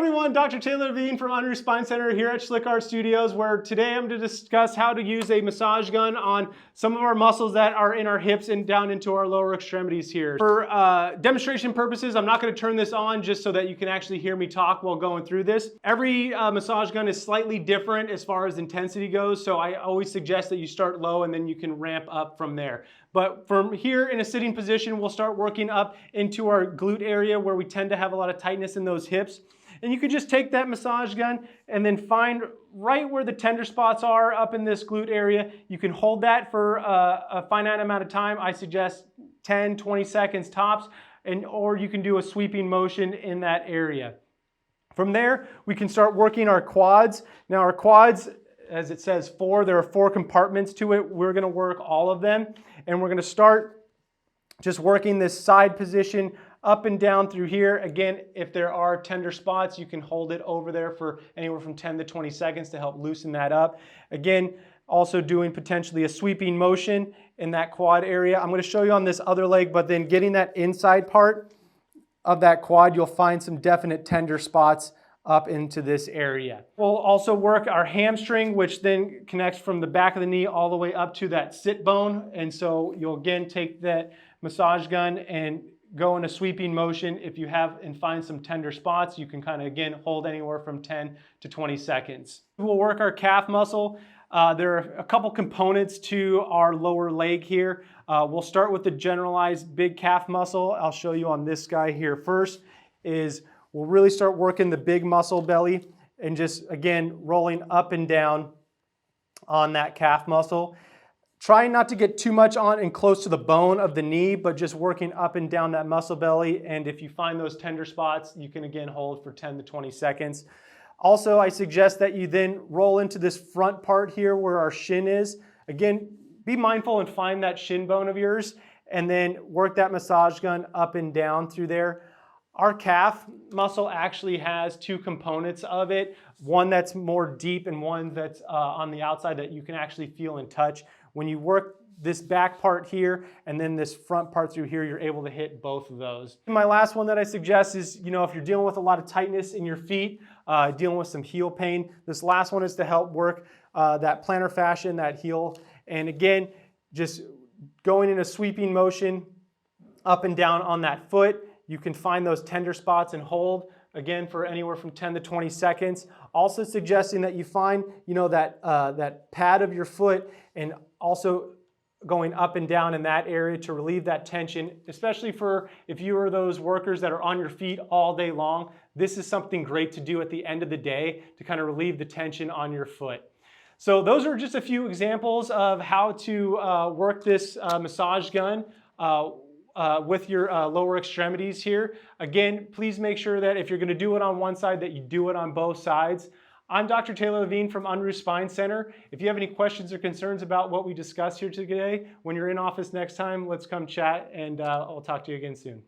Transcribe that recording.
everyone, Dr. Taylor Levine from Unruh Spine Center here at SchlickArt Studios, where today I'm going to discuss how to use a massage gun on some of our muscles that are in our hips and down into our lower extremities here. For demonstration purposes, I'm not going to turn this on just so that you can actually hear me talk while going through this. Every massage gun is slightly different as far as intensity goes, so I always suggest that you start low and then you can ramp up from there. But from here in a sitting position, we'll start working up into our glute area where we tend to have a lot of tightness in those hips. And you can just take that massage gun and then find right where the tender spots are up in this glute area. You can hold that for a finite amount of time. I suggest 10, 20 seconds tops, or you can do a sweeping motion in that area. From there, we can start working our quads. Now our quads, as it says there are 4 compartments to it. We're going to work all of them. And we're going to start just working this side position up and down through here. Again, if there are tender spots, you can hold it over there for anywhere from 10 to 20 seconds to help loosen that up. Again, also doing potentially a sweeping motion in that quad area. I'm going to show you on this other leg, but then getting that inside part of that quad, you'll find some definite tender spots up into this area. We'll also work our hamstring, which then connects from the back of the knee all the way up to that sit bone. And so you'll again take that massage gun and go in a sweeping motion. If you have and find some tender spots, you can kind of again hold anywhere from 10 to 20 seconds. We'll work our calf muscle. There are a couple components to our lower leg here. We'll start with the generalized big calf muscle. I'll show you on this guy here first. We'll really start working the big muscle belly and just, again, rolling up and down on that calf muscle. Trying not to get too much on and close to the bone of the knee, but just working up and down that muscle belly. And if you find those tender spots, you can again hold for 10 to 20 seconds. Also, I suggest that you then roll into this front part here where our shin is. Again, be mindful and find that shin bone of yours and then work that massage gun up and down through there. Our calf muscle actually has 2 components of it, one that's more deep and one that's on the outside that you can actually feel and touch. When you work this back part here and then this front part through here, you're able to hit both of those. My last one that I suggest is, if you're dealing with a lot of tightness in your feet, dealing with some heel pain, this last one is to help work that plantar fascia in that heel. And again, just going in a sweeping motion up and down on that foot. You can find those tender spots and hold, again, for anywhere from 10 to 20 seconds. Also suggesting that you find, that pad of your foot and also going up and down in that area to relieve that tension, especially for if you are those workers that are on your feet all day long. This is something great to do at the end of the day to kind of relieve the tension on your foot. So those are just a few examples of how to work this massage gun with your lower extremities here. Again, please make sure that if you're going to do it on one side, that you do it on both sides. I'm Dr. Taylor Levine from Unruh Spine Center. If you have any questions or concerns about what we discussed here today, when you're in office next time, let's come chat and I'll talk to you again soon.